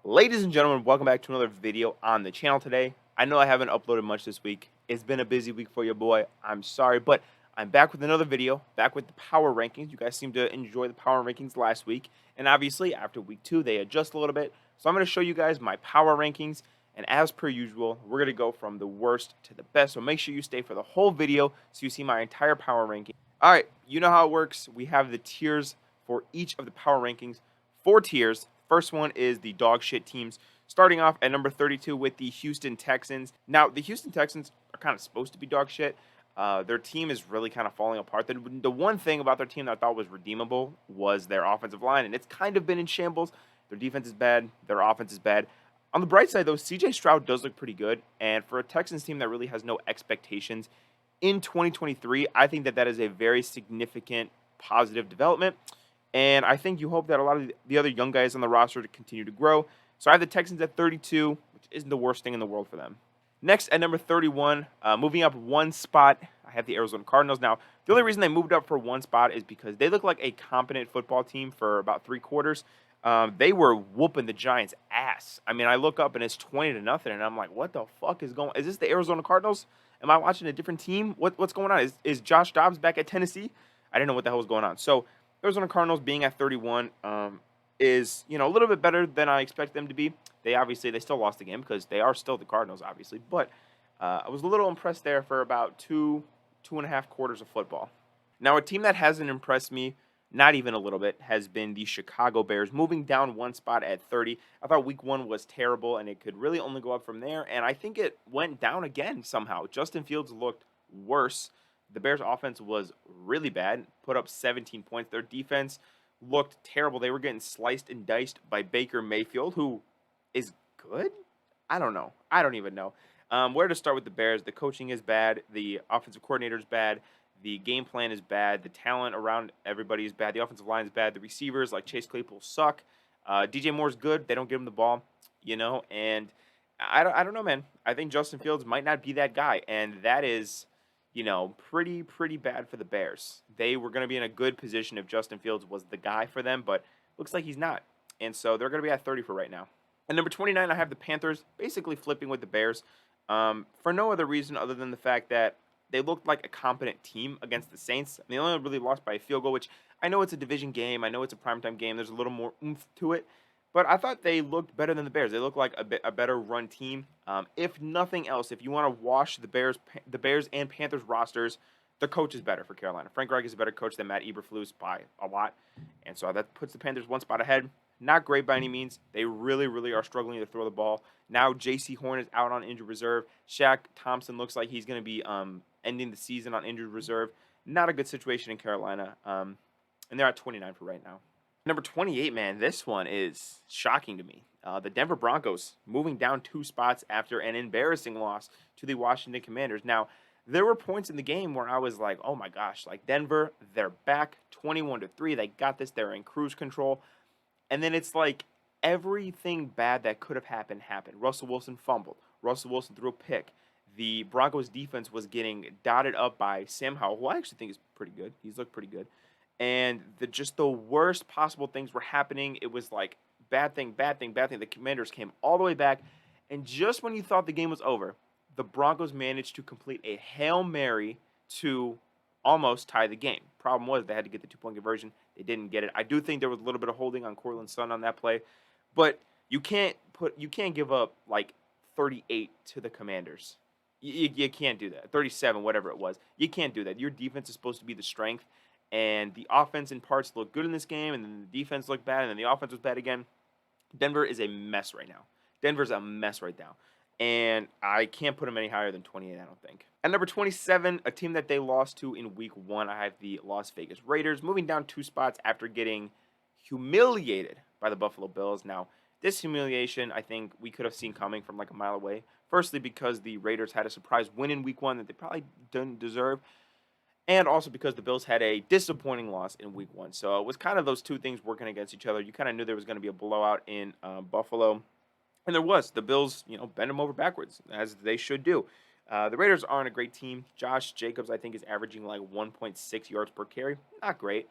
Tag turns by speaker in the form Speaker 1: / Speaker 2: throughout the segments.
Speaker 1: Ladies and gentlemen, welcome back to another video on the channel today. I know I haven't uploaded much this week. It's been a busy week for your boy. I'm sorry, but I'm back with another video, back with the power rankings. You guys seem to enjoy the power rankings last week. And obviously, after week 2, they adjust a little bit. So I'm going to show you guys my power rankings. And as per usual, we're going to go from the worst to the best. So make sure you stay for the whole video so you see my entire power ranking. All right, you know how it works. We have the tiers for each of the power rankings. 4 tiers. First one is the dog shit teams, starting off at number 32 with the Houston Texans. Now, the Houston Texans are kind of supposed to be dog shit. Their team is really kind of falling apart. The one thing about their team that I thought was redeemable was their offensive line, and it's kind of been in shambles. Their defense is bad. Their offense is bad. On the bright side, though, C.J. Stroud does look pretty good, and for a Texans team that really has no expectations in 2023, I think that is a very significant positive development. And I think you hope that a lot of the other young guys on the roster to continue to grow. So I have the Texans at 32, which isn't the worst thing in the world for them. Next, at number 31, moving up one spot, I have the Arizona Cardinals. Now, the only reason they moved up for one spot is because they look like a competent football team for about 3 quarters. They were whooping the Giants' ass. I mean, I look up and it's 20-0, and I'm like, what the fuck is going on? Is this the Arizona Cardinals? Am I watching a different team? What's going on? Is Josh Dobbs back at Tennessee? I didn't know what the hell was going on. So Arizona Cardinals being at 31 is, a little bit better than I expect them to be. They still lost the game because they are still the Cardinals, obviously. But I was a little impressed there for about 2.5 quarters of football. Now, a team that hasn't impressed me, not even a little bit, has been the Chicago Bears, moving down one spot at 30. I thought week 1 was terrible, and it could really only go up from there. And I think it went down again somehow. Justin Fields looked worse. The Bears' offense was really bad, put up 17 points. Their defense looked terrible. They were getting sliced and diced by Baker Mayfield, who is good? I don't know. I don't even know. Where to start with the Bears? The coaching is bad. The offensive coordinator is bad. The game plan is bad. The talent around everybody is bad. The offensive line is bad. The receivers, like Chase Claypool, suck. DJ Moore's good. They don't give him the ball, and I don't know, man. I think Justin Fields might not be that guy, and that is pretty bad for the Bears. They were going to be in a good position if Justin Fields was the guy for them, but looks like he's not. And so they're going to be at 30 for right now. At number 29, I have the Panthers, basically flipping with the Bears for no other reason other than the fact that they looked like a competent team against the Saints. They only really lost by a field goal, which I know it's a division game. I know it's a primetime game. There's a little more oomph to it. But I thought they looked better than the Bears. They looked like a better run team. If nothing else, if you want to wash the Bears and Panthers rosters, the coach is better for Carolina. Frank Reich is a better coach than Matt Eberflus by a lot. And so that puts the Panthers one spot ahead. Not great by any means. They really are struggling to throw the ball. Now J.C. Horn is out on injured reserve. Shaq Thompson looks like he's going to be ending the season on injured reserve. Not a good situation in Carolina. And they're at 29 for right now. Number 28, man, this one is shocking to me. The Denver Broncos moving down 2 spots after an embarrassing loss to the Washington Commanders. Now, there were points in the game where I was like, oh my gosh, like Denver, they're back 21-3. They got this. They're in cruise control. And then it's like everything bad that could have happened. Russell Wilson fumbled. Russell Wilson threw a pick. The Broncos defense was getting dotted up by Sam Howell, who I actually think is pretty good. He's looked pretty good. And just the worst possible things were happening. It was like bad thing. The Commanders came all the way back. And just when you thought the game was over, the Broncos managed to complete a Hail Mary to almost tie the game. Problem was they had to get the 2-point conversion. They didn't get it. I do think there was a little bit of holding on Cortland Sutton on that play. But you can't give up like 38 to the Commanders. You can't do that. 37, whatever it was. You can't do that. Your defense is supposed to be the strength. And the offense in parts looked good in this game, and then the defense looked bad, and then the offense was bad again. Denver is a mess right now. Denver's a mess right now. And I can't put them any higher than 28, I don't think. At number 27, a team that they lost to in week 1, I have the Las Vegas Raiders, moving down 2 spots after getting humiliated by the Buffalo Bills. Now, this humiliation, I think we could have seen coming from like a mile away. Firstly, because the Raiders had a surprise win in week 1 that they probably didn't deserve. And also because the Bills had a disappointing loss in week 1. So it was kind of those two things working against each other. You kind of knew there was going to be a blowout in Buffalo. And there was. The Bills, bent them over backwards, as they should do. The Raiders aren't a great team. Josh Jacobs, I think, is averaging like 1.6 yards per carry. Not great.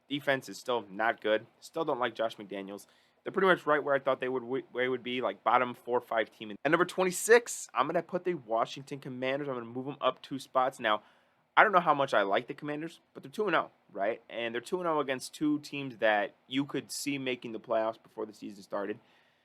Speaker 1: Defense is still not good. Still don't like Josh McDaniels. They're pretty much right where I thought they would be, like bottom 4 or 5 team. At number 26, I'm gonna put the Washington Commanders. I'm gonna move them up 2 spots. Now, I don't know how much I like the Commanders, but they're 2-0, right? And they're 2-0 against two teams that you could see making the playoffs before the season started.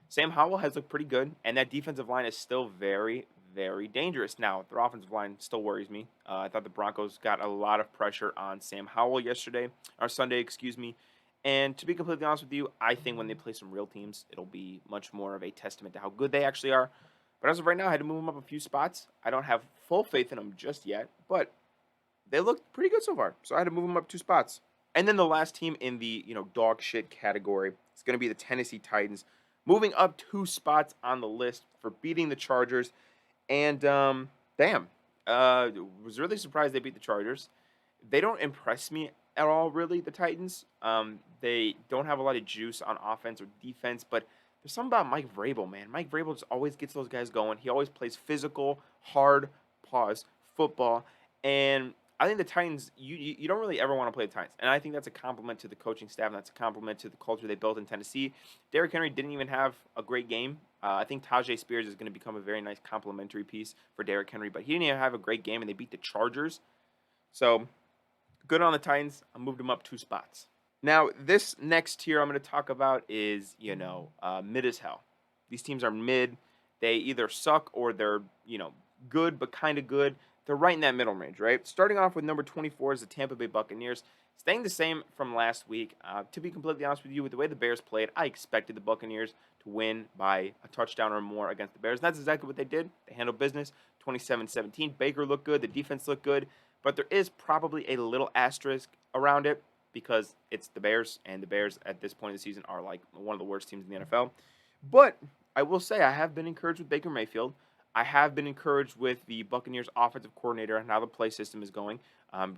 Speaker 1: Sam Howell has looked pretty good, and that defensive line is still very, very dangerous. Now, their offensive line still worries me. I thought the Broncos got a lot of pressure on Sam Howell yesterday, or Sunday, excuse me. And to be completely honest with you, I think when they play some real teams, it'll be much more of a testament to how good they actually are. But as of right now, I had to move them up a few spots. I don't have full faith in them just yet, but they looked pretty good so far. So I had to move them up 2 spots. And then the last team in the, dog shit category is going to be the Tennessee Titans, moving up 2 spots on the list for beating the Chargers. And damn, was really surprised they beat the Chargers. They don't impress me at all, really. The Titans. They don't have a lot of juice on offense or defense, but there's something about Mike Vrabel, man. Mike Vrabel just always gets those guys going. He always plays physical, hard, football, and I think the Titans. You don't really ever want to play the Titans, and I think that's a compliment to the coaching staff, and that's a compliment to the culture they built in Tennessee. Derrick Henry didn't even have a great game. I think Tajay Spears is going to become a very nice complimentary piece for Derrick Henry, but he didn't even have a great game, and they beat the Chargers. So, good on the Titans. I moved them up 2 spots. Now, this next tier I'm going to talk about is, mid as hell. These teams are mid. They either suck or they're, good but kind of good. They're right in that middle range, right? Starting off with number 24 is the Tampa Bay Buccaneers. Staying the same from last week. To be completely honest with you, with the way the Bears played, I expected the Buccaneers to win by a touchdown or more against the Bears. And that's exactly what they did. They handled business 27-17. Baker looked good. The defense looked good. But there is probably a little asterisk around it because it's the Bears, and the Bears at this point of the season are like one of the worst teams in the NFL. But I will say I have been encouraged with Baker Mayfield. I have been encouraged with the Buccaneers offensive coordinator and how the play system is going.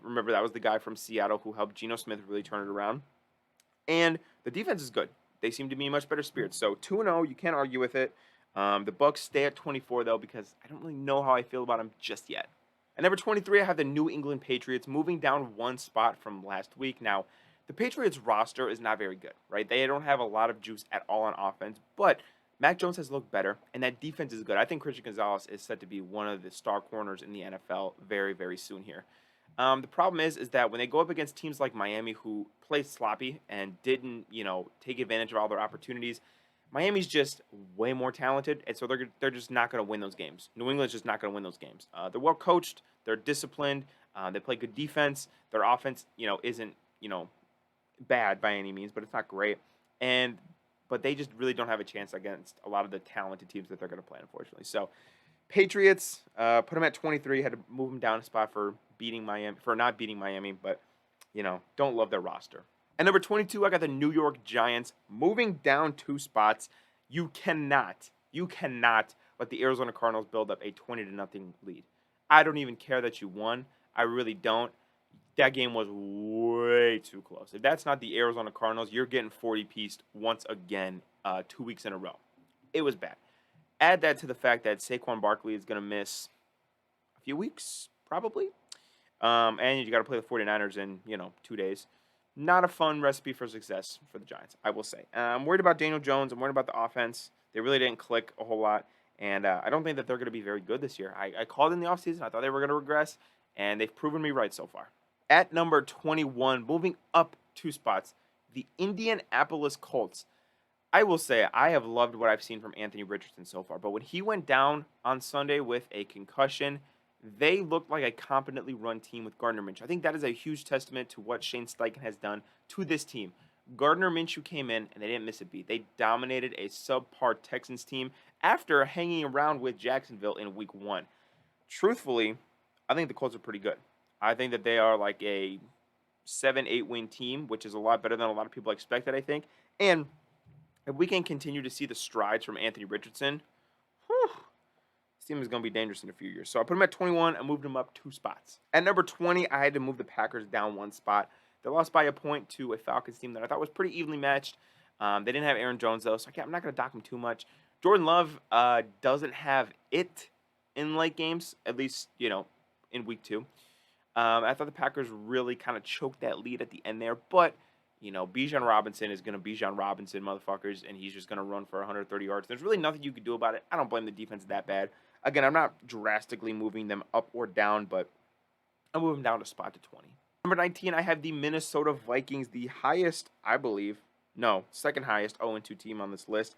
Speaker 1: Remember, that was the guy from Seattle who helped Geno Smith really turn it around. And the defense is good. They seem to be in much better spirits. So 2-0, you can't argue with it. The Bucs stay at 24, though, because I don't really know how I feel about them just yet. At number 23, I have the New England Patriots moving down 1 spot from last week. Now, the Patriots roster is not very good, right? They don't have a lot of juice at all on offense, but Mac Jones has looked better, and that defense is good. I think Christian Gonzalez is set to be one of the star corners in the NFL very, very soon here. The problem is that when they go up against teams like Miami, who played sloppy and didn't, take advantage of all their opportunities, Miami's just way more talented, and so they're just not going to win those games. New England's just not going to win those games. They're well coached, they're disciplined, they play good defense. Their offense, isn't bad by any means, but it's not great. But they just really don't have a chance against a lot of the talented teams that they're going to play, unfortunately. So, Patriots put them at 23. Had to move them down a spot for not beating Miami, but don't love their roster. At number 22, I got the New York Giants moving down 2 spots. You cannot let the Arizona Cardinals build up a 20-0 lead. I don't even care that you won. I really don't. That game was way too close. If that's not the Arizona Cardinals, you're getting 40-pieced once again 2 weeks in a row. It was bad. Add that to the fact that Saquon Barkley is going to miss a few weeks, probably. And you got to play the 49ers in, 2 days. Not a fun recipe for success for the Giants, I will say. I'm worried about Daniel Jones. I'm worried about the offense. They really didn't click a whole lot. And I don't think that they're going to be very good this year. I called in the offseason. I thought they were going to regress. And they've proven me right so far. At number 21, moving up 2 spots, the Indianapolis Colts. I will say I have loved what I've seen from Anthony Richardson so far. But when he went down on Sunday with a concussion, they looked like a competently run team with Gardner Minshew. I think that is a huge testament to what Shane Steichen has done to this team. Gardner Minshew came in, and they didn't miss a beat. They dominated a subpar Texans team after hanging around with Jacksonville in Week 1. Truthfully, I think the Colts are pretty good. I think that they are like a 7-8 win team, which is a lot better than a lot of people expected, I think. And if we can continue to see the strides from Anthony Richardson, this team is going to be dangerous in a few years. So I put him at 21. I moved him up 2 spots. At number 20, I had to move the Packers down 1 spot. They lost by a point to a Falcons team that I thought was pretty evenly matched. They didn't have Aaron Jones, though, so I'm not going to dock him too much. Jordan Love doesn't have it in late games, at least, in Week 2. I thought the Packers really kind of choked that lead at the end there, but Bijan Robinson is going to Bijan Robinson, motherfuckers, and he's just going to run for 130 yards. There's really nothing you could do about it. I don't blame the defense that bad. Again, I'm not drastically moving them up or down, but I'm moving down a spot to 20. Number 19, I have the Minnesota Vikings, the highest, I believe, no, second highest 0-2 team on this list.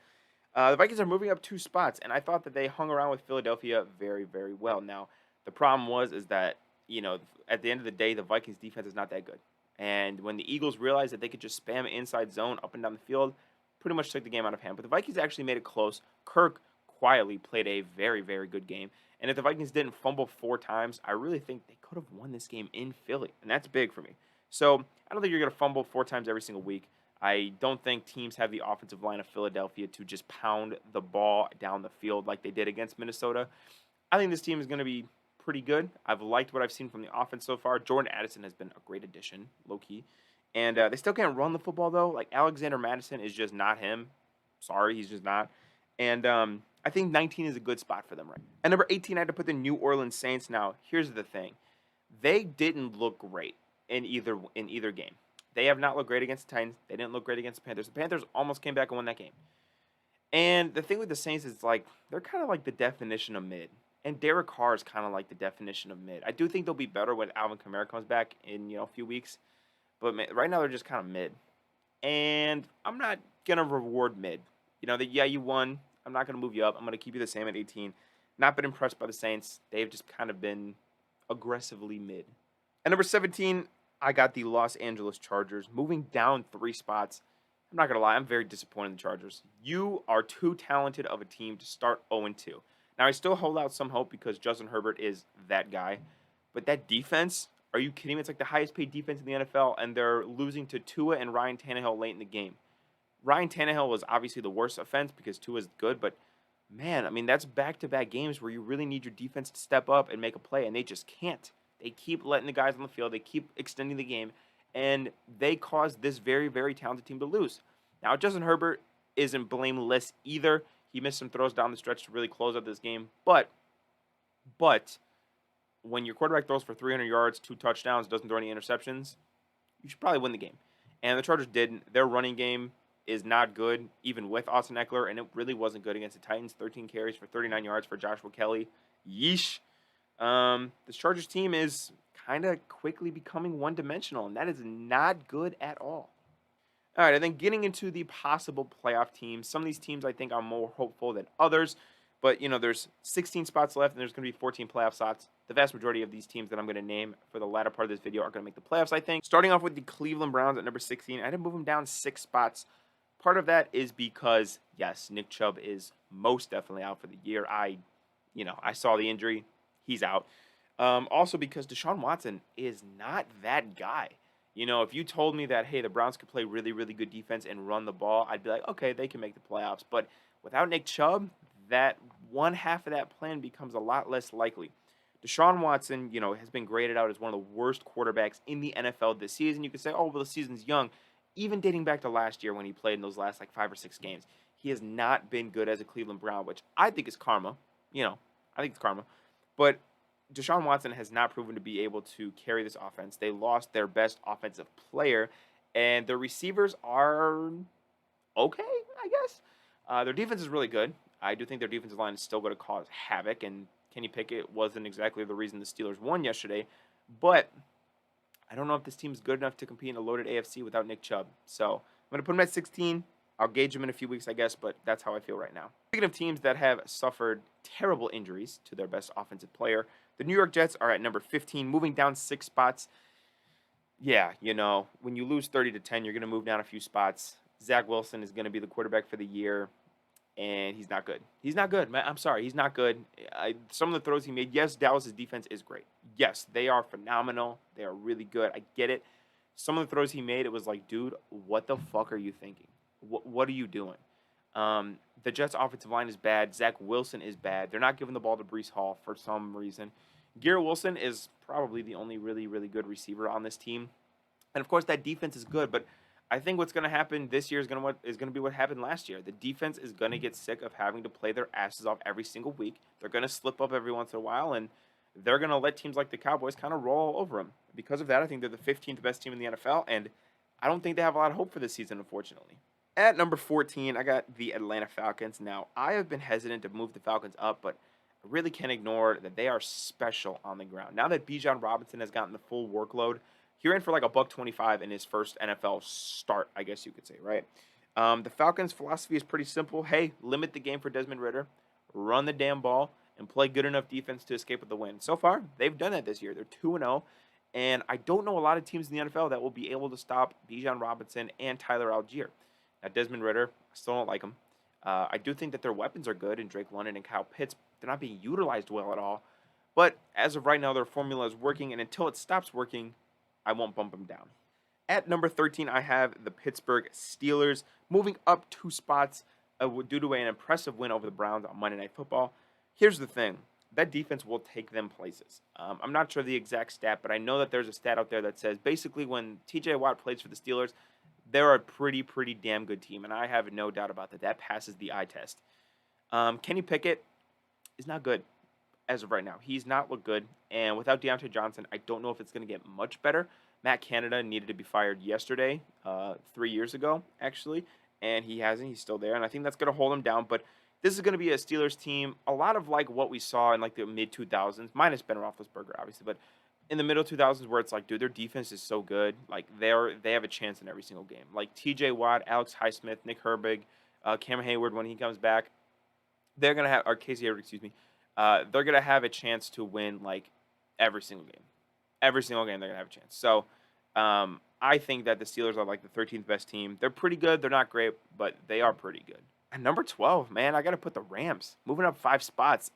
Speaker 1: The Vikings are moving up 2 spots, and I thought that they hung around with Philadelphia very, very well. Now, the problem is that, at the end of the day, the Vikings defense is not that good. And when the Eagles realized that they could just spam inside zone up and down the field, pretty much took the game out of hand. But the Vikings actually made it close. Kirk quietly played a very, very good game. And if the Vikings didn't fumble 4 times, I really think they could have won this game in Philly. And that's big for me. So I don't think you're going to fumble 4 times every single week. I don't think teams have the offensive line of Philadelphia to just pound the ball down the field like they did against Minnesota. I think this team is going to be pretty good. I've liked what I've seen from the offense so far. Jordan Addison has been a great addition, low-key. And they still can't run the football, though. Like, Alexander Madison is just not him. Sorry, he's just not. And I think 19 is a good spot for them, right? At number 18, I had to put the New Orleans Saints. Now, here's the thing. They didn't look great in either game. They have not looked great against the Titans. They didn't look great against the Panthers. The Panthers almost came back and won that game. And the thing with the Saints is, like, they're kind of like the definition of mid. And Derek Carr is kind of like the definition of mid. I do think they'll be better when Alvin Kamara comes back in, a few weeks. But right now they're just kind of mid. And I'm not going to reward mid. You won. I'm not going to move you up. I'm going to keep you the same at 18. Not been impressed by the Saints. They've just kind of been aggressively mid. At number 17, I got the Los Angeles Chargers, moving down 3 spots. I'm not going to lie. I'm very disappointed in the Chargers. You are too talented of a team to start 0-2. Now, I still hold out some hope because Justin Herbert is that guy. But that defense, are you kidding me? It's like the highest paid defense in the NFL, and they're losing to Tua and Ryan Tannehill late in the game. Ryan Tannehill was obviously the worst offense because Tua's good, but man, I mean, that's back-to-back games where you really need your defense to step up and make a play, and they just can't. They keep letting the guys on the field. They keep extending the game, and they caused this very, very talented team to lose. Now, Justin Herbert isn't blameless either. He missed some throws down the stretch to really close out this game. But when your quarterback throws for 300 yards, 2 touchdowns, doesn't throw any interceptions, you should probably win the game. And the Chargers didn't. Their running game is not good, even with Austin Eckler, and it really wasn't good against the Titans. 13 carries for 39 yards for Joshua Kelly. Yeesh. This Chargers team is kind of quickly becoming one-dimensional, and that is not good at all. All right, and then getting into the possible playoff teams. Some of these teams I think are more hopeful than others. But, there's 16 spots left, and there's going to be 14 playoff slots. The vast majority of these teams that I'm going to name for the latter part of this video are going to make the playoffs, I think. Starting off with the Cleveland Browns at number 16, I had to move them down 6 spots. Part of that is because, yes, Nick Chubb is most definitely out for the year. I saw the injury. He's out. Also because Deshaun Watson is not that guy. If you told me that, hey, the Browns could play really, really good defense and run the ball, I'd be like, okay, they can make the playoffs. But without Nick Chubb, that one half of that plan becomes a lot less likely. Deshaun Watson, has been graded out as one of the worst quarterbacks in the NFL this season. You could say, oh, well, the season's young. Even dating back to last year when he played in those last, 5 or 6 games, he has not been good as a Cleveland Brown, which I think is karma. I think it's karma. But Deshaun Watson has not proven to be able to carry this offense. They lost their best offensive player, and their receivers are okay, I guess. Their defense is really good. I do think their defensive line is still going to cause havoc, and Kenny Pickett wasn't exactly the reason the Steelers won yesterday. But I don't know if this team is good enough to compete in a loaded AFC without Nick Chubb. So I'm going to put him at 16. I'll gauge him in a few weeks, I guess, but that's how I feel right now. Speaking of teams that have suffered terrible injuries to their best offensive player, the New York Jets are at number 15, moving down 6 spots. Yeah, when you lose 30-10, you're going to move down a few spots. Zach Wilson is going to be the quarterback for the year, and he's not good. He's not good, man. I'm sorry, he's not good. Some of the throws he made, yes, Dallas' defense is great. Yes, they are phenomenal. They are really good. I get it. Some of the throws he made, it was like, dude, what the fuck are you thinking? What are you doing? The Jets' offensive line is bad. Zach Wilson is bad. They're not giving the ball to Breece Hall for some reason. Garrett Wilson is probably the only really, really good receiver on this team. And, of course, that defense is good. But I think what's going to happen this year is going to be what happened last year. The defense is going to get sick of having to play their asses off every single week. They're going to slip up every once in a while, and they're going to let teams like the Cowboys kind of roll over them. Because of that, I think they're the 15th best team in the NFL, and I don't think they have a lot of hope for this season, unfortunately. At number 14, I got the Atlanta Falcons. Now, I have been hesitant to move the Falcons up, but I really can't ignore that they are special on the ground. Now that Bijan Robinson has gotten the full workload, he ran for like a buck 25 in his first NFL start, I guess you could say, right? The Falcons' philosophy is pretty simple. Hey, limit the game for Desmond Ritter, run the damn ball, and play good enough defense to escape with the win. So far, they've done that this year. They're 2-0, and I don't know a lot of teams in the NFL that will be able to stop Bijan Robinson and Tyler Algier. Now, Desmond Ritter, I still don't like him. I do think that their weapons are good, and Drake London and Kyle Pitts, they're not being utilized well at all. But as of right now, their formula is working, and until it stops working, I won't bump them down. At number 13, I have the Pittsburgh Steelers, moving up 2 spots due to an impressive win over the Browns on Monday Night Football. Here's the thing. That defense will take them places. I'm not sure the exact stat, but I know that there's a stat out there that says basically when TJ Watt plays for the Steelers, they're a pretty damn good team, and I have no doubt about that. That passes the eye test. Kenny Pickett is not good as of right now. He's not looked good, and without Deontay Johnson, I don't know if it's going to get much better. Matt Canada needed to be fired yesterday, 3 years ago, actually, and he hasn't. He's still there, and I think that's going to hold him down, but this is going to be a Steelers team, a lot of like what we saw in like the mid-2000s, minus Ben Roethlisberger, obviously, but in the middle 2000s where it's like, dude, their defense is so good. Like, they have a chance in every single game. Like, TJ Watt, Alex Highsmith, Nick Herbig, Cam Hayward when he comes back, they're going to have, or Casey Hayward, excuse me, they're going to have a chance to win, like, every single game. Every single game they're going to have a chance. So, I think that the Steelers are, like, the 13th best team. They're pretty good. They're not great, but they are pretty good. And number 12, man, I got to put the Rams. Moving up 5 spots.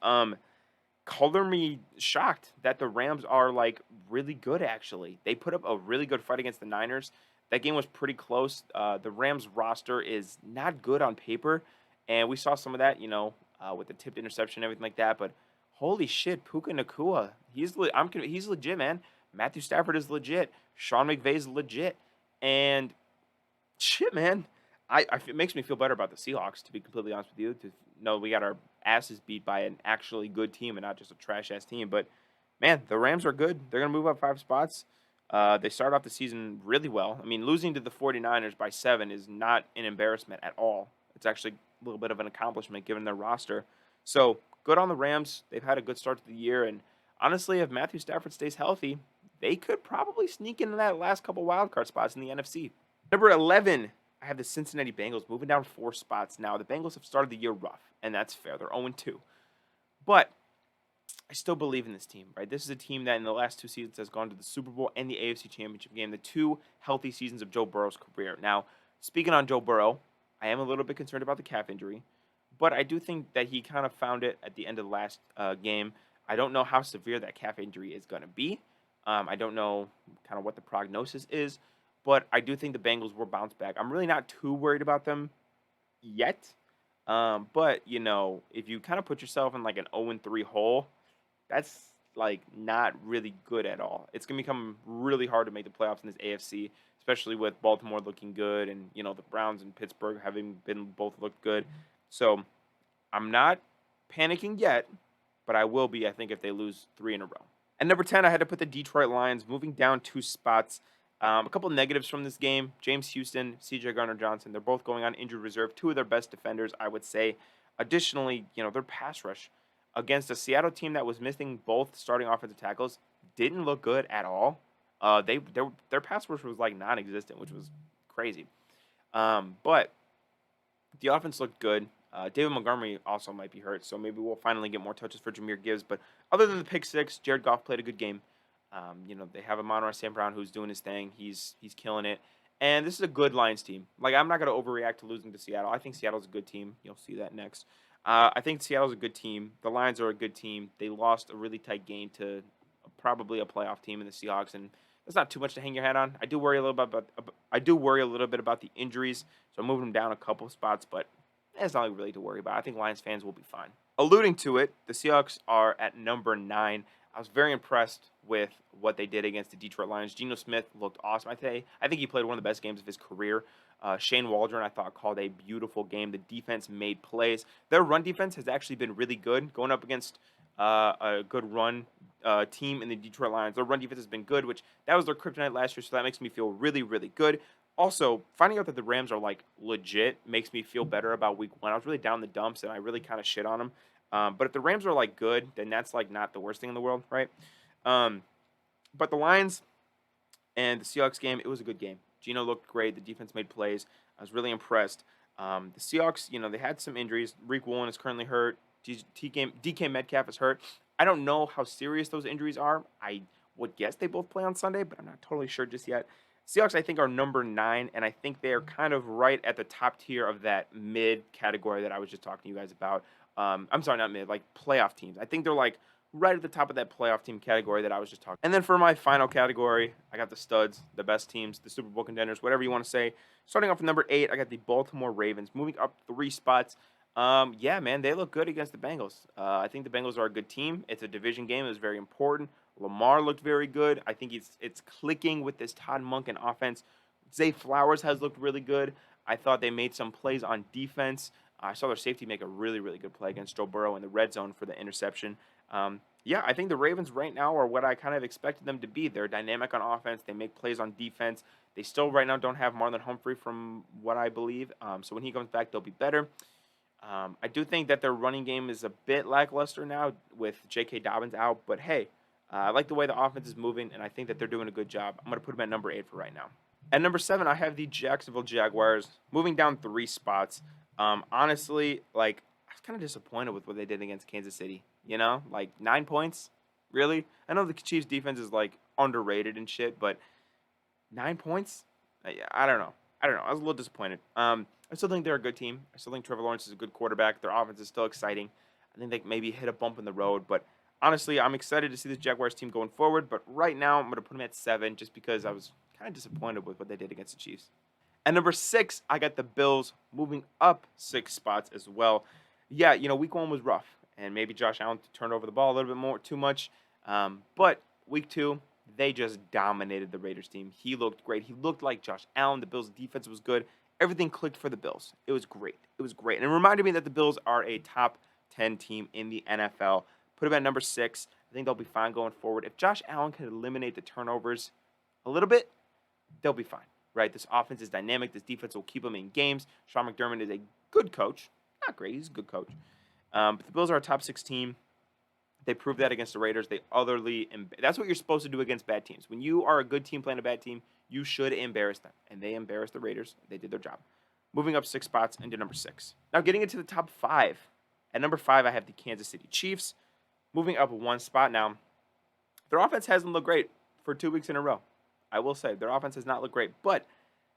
Speaker 1: Color me shocked that the Rams are, like, really good, actually. They put up a really good fight against the Niners. That game was pretty close. The Rams roster is not good on paper, and we saw some of that, with the tipped interception and everything like that, but holy shit, Puka Nacua. He's legit, man. Matthew Stafford is legit. Sean McVay is legit. And shit, man. It makes me feel better about the Seahawks, to be completely honest with you, to know we got our asses beat by an actually good team and not just a trash-ass team. But, man, the Rams are good. They're going to move up 5 spots. They start off the season really well. I mean, losing to the 49ers by 7 is not an embarrassment at all. It's actually a little bit of an accomplishment given their roster. So, good on the Rams. They've had a good start to the year. And, honestly, if Matthew Stafford stays healthy, they could probably sneak into that last couple wildcard spots in the NFC. Number 11, I have the Cincinnati Bengals moving down 4 spots. Now, the Bengals have started the year rough, and that's fair. They're 0-2. But I still believe in this team, right? This is a team that in the last 2 seasons has gone to the Super Bowl and the AFC Championship game, the 2 healthy seasons of Joe Burrow's career. Now, speaking on Joe Burrow, I am a little bit concerned about the calf injury, but I do think that he kind of found it at the end of the last game. I don't know how severe that calf injury is going to be. I don't know kind of what the prognosis is, but I do think the Bengals will bounce back. I'm really not too worried about them yet. But, if you kind of put yourself in like an 0-3 hole, that's like not really good at all. It's going to become really hard to make the playoffs in this AFC, especially with Baltimore looking good and, the Browns and Pittsburgh having been both looked good. So I'm not panicking yet, but I will be, I think, if they lose 3 in a row. At number 10, I had to put the Detroit Lions moving down 2 spots. A couple negatives from this game. James Houston, C.J. Gardner-Johnson, they're both going on injured reserve. 2 of their best defenders, I would say. Additionally, their pass rush against a Seattle team that was missing both starting offensive tackles didn't look good at all. Their pass rush was like non-existent, which was crazy. But the offense looked good. David Montgomery also might be hurt, so maybe we'll finally get more touches for Jahmyr Gibbs. But other than the pick 6, Jared Goff played a good game. They have Amon-Ra St. Brown who's doing his thing. He's killing it. And this is a good Lions team. Like, I'm not going to overreact to losing to Seattle. I think Seattle's a good team. You'll see that next. I think Seattle's a good team. The Lions are a good team. They lost a really tight game to probably a playoff team in the Seahawks, and that's not too much to hang your hat on. I do worry a little bit about the injuries, so I'm moving them down a couple spots, but it's not really to worry about. I think Lions fans will be fine. Alluding to it, the Seahawks are at number 9. I was very impressed with what they did against the Detroit Lions. Geno Smith looked awesome. I think he played one of the best games of his career. Shane Waldron, I thought, called a beautiful game. The defense made plays. Their run defense has actually been really good. Going up against a good run team in the Detroit Lions, their run defense has been good, which that was their kryptonite last year, so that makes me feel really, really good. Also, finding out that the Rams are like legit makes me feel better about week one. I was really down in the dumps and I really kind of shit on them. But if the Rams are like good, then that's like not the worst thing in the world, right? Um, but the Lions and the Seahawks game, it was a good game. Gino looked great. The defense made plays. I was really impressed. The Seahawks, they had some injuries. Reek Woolen is currently hurt. DK Metcalf is hurt. I don't know how serious those injuries are. I would guess they both play on Sunday, but I'm not totally sure just yet. Seahawks, I think, are number 9, and I think they are kind of right at the top tier of that mid category that I was just talking to you guys about. I'm sorry, not mid, like playoff teams. I think they're like right at the top of that playoff team category that I was just talking. And then for my final category, I got the studs, the best teams, the Super Bowl contenders, whatever you want to say. Starting off with number 8, I got the Baltimore Ravens, moving up 3 spots. Yeah, man, they look good against the Bengals. I think the Bengals are a good team. It's a division game. It was very important. Lamar looked very good. I think it's clicking with this Todd Monken offense. Zay Flowers has looked really good. I thought they made some plays on defense. I saw their safety make a really, really good play against Joe Burrow in the red zone for the interception. Yeah, I think the Ravens right now are what I kind of expected them to be. They're dynamic on offense. They make plays on defense. They still right now don't have Marlon Humphrey from what I believe. So when he comes back, they'll be better. I do think that their running game is a bit lackluster now with J.K. Dobbins out. But hey, I like the way the offense is moving, and I think that they're doing a good job. I'm going to put them at number 8 for right now. At number 7, I have the Jacksonville Jaguars moving down 3 spots. Honestly, like, I was kind of disappointed with what they did against Kansas City. Like 9 points, really? I know the Chiefs' defense is like underrated and shit, but 9 points? I don't know. I was a little disappointed. I still think they're a good team. I still think Trevor Lawrence is a good quarterback. Their offense is still exciting. I think they maybe hit a bump in the road, but honestly, I'm excited to see this Jaguars team going forward. But right now, I'm going to put them at 7 just because I was kind of disappointed with what they did against the Chiefs. At number 6, I got the Bills moving up 6 spots as well. Yeah, week 1 was rough, and maybe Josh Allen turned over the ball a little bit more, too much. But week 2, they just dominated the Raiders team. He looked great. He looked like Josh Allen. The Bills' defense was good. Everything clicked for the Bills. It was great. It was great. And it reminded me that the Bills are a top 10 team in the NFL. Put them at number 6. I think they'll be fine going forward. If Josh Allen can eliminate the turnovers a little bit, they'll be fine. Right? This offense is dynamic. This defense will keep them in games. Sean McDermott is a good coach. Not great. He's a good coach. But the Bills are a top 6 team. They proved that against the Raiders. That's what you're supposed to do against bad teams. When you are a good team playing a bad team, you should embarrass them. And they embarrassed the Raiders. They did their job. Moving up 6 spots into number 6. Now getting into the top 5. At number 5, I have the Kansas City Chiefs. Moving up 1 spot now. Their offense hasn't looked great for 2 weeks in a row. I will say their offense has not looked great, but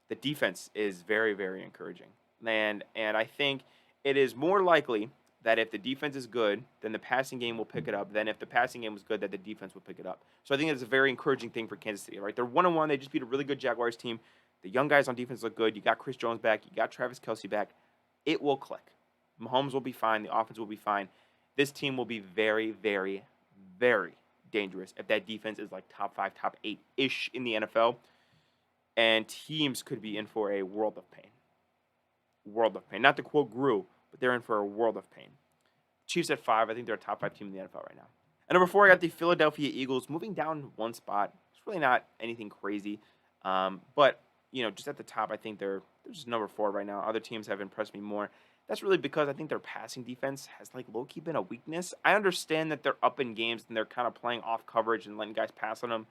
Speaker 1: the defense is very, very encouraging. And I think it is more likely that if the defense is good, then the passing game will pick it up. Then if the passing game was good, that the defense will pick it up. So I think it's a very encouraging thing for Kansas City, right? They're 1-1. They just beat a really good Jaguars team. The young guys on defense look good. You got Chris Jones back. You got Travis Kelce back. It will click. Mahomes will be fine. The offense will be fine. This team will be very, very, very dangerous if that defense is like top 5, top 8-ish in the NFL. And teams could be in for a world of pain. World of pain. Not to quote Gru, but they're in for a world of pain. Chiefs at 5. I think they're a top 5 team in the NFL right now. At number 4, I got the Philadelphia Eagles moving down 1 spot. It's really not anything crazy. But, just at the top, I think they're just number 4 right now. Other teams have impressed me more. That's really because I think their passing defense has like low-key been a weakness. I understand that they're up in games and they're kind of playing off coverage and letting guys pass on them.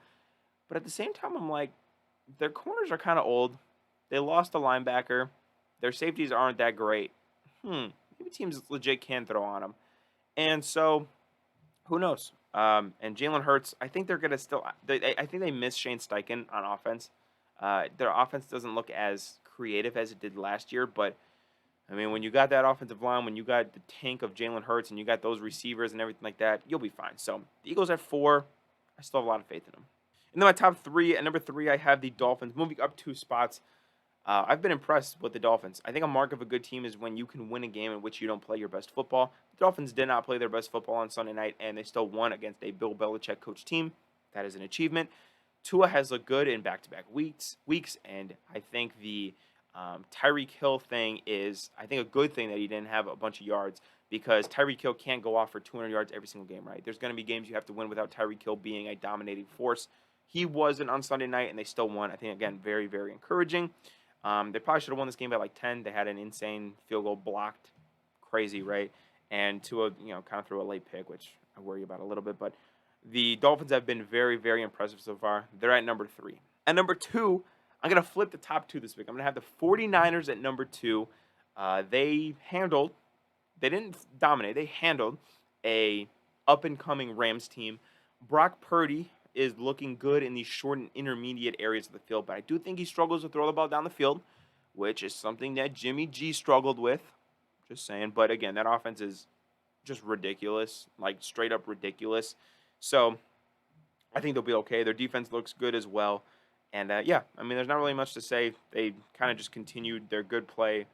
Speaker 1: But at the same time, I'm like, their corners are kind of old. They lost a linebacker. Their safeties aren't that great. Maybe teams legit can throw on them. And so, who knows? And Jalen Hurts, I think they're going to still I think they miss Shane Steichen on offense. Their offense doesn't look as creative as it did last year. But, I mean, when you got that offensive line, when you got the tank of Jalen Hurts and you got those receivers and everything like that, you'll be fine. So, the Eagles at 4. I still have a lot of faith in them. And then my top 3, at number 3, I have the Dolphins moving up 2 spots. I've been impressed with the Dolphins. I think a mark of a good team is when you can win a game in which you don't play your best football. The Dolphins did not play their best football on Sunday night, and they still won against a Bill Belichick coach team. That is an achievement. Tua has looked good in back-to-back weeks, and I think the Tyreek Hill thing is, I think, a good thing that he didn't have a bunch of yards because Tyreek Hill can't go off for 200 yards every single game, right? There's going to be games you have to win without Tyreek Hill being a dominating force. He wasn't on Sunday night, and they still won. I think, again, very, very encouraging. They probably should have won this game by like 10. They had an insane field goal blocked. Crazy, right? And Tua, kind of threw a late pick, which I worry about a little bit. But the Dolphins have been very, very impressive so far. They're at number 3. At number 2, I'm going to flip the top 2 this week. I'm going to have the 49ers at number 2. They didn't dominate. They handled a up-and-coming Rams team. Brock Purdy is looking good in these short and intermediate areas of the field, but I do think he struggles to throw the ball down the field, which is something that Jimmy G struggled with. Just saying. But again, that offense is just ridiculous, like straight up ridiculous. So I think they'll be okay. Their defense looks good as well. And yeah, I mean, there's not really much to say. They kind of just continued their good play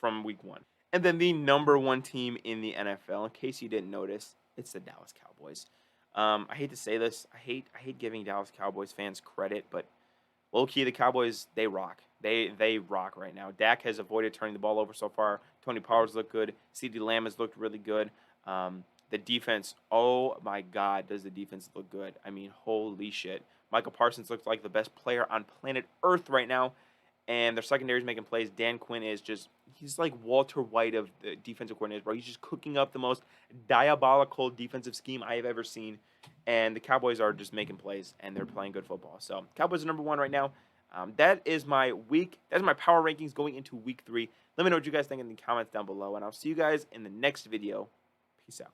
Speaker 1: from week 1. And then the number 1 team in the NFL, in case you didn't notice, it's the Dallas Cowboys. I hate to say this. I hate giving Dallas Cowboys fans credit, but low-key, the Cowboys, they rock. They rock right now. Dak has avoided turning the ball over so far. Tony Powers looked good. CeeDee Lamb has looked really good. The defense, oh my God, does the defense look good. I mean, holy shit. Michael Parsons looks like the best player on planet Earth right now. And their secondary is making plays. Dan Quinn is he's like Walter White of the defensive coordinators, bro. He's just cooking up the most diabolical defensive scheme I have ever seen. And the Cowboys are just making plays, and they're playing good football. So Cowboys are number 1 right now. That is my power rankings going into week 3. Let me know what you guys think in the comments down below, and I'll see you guys in the next video. Peace out.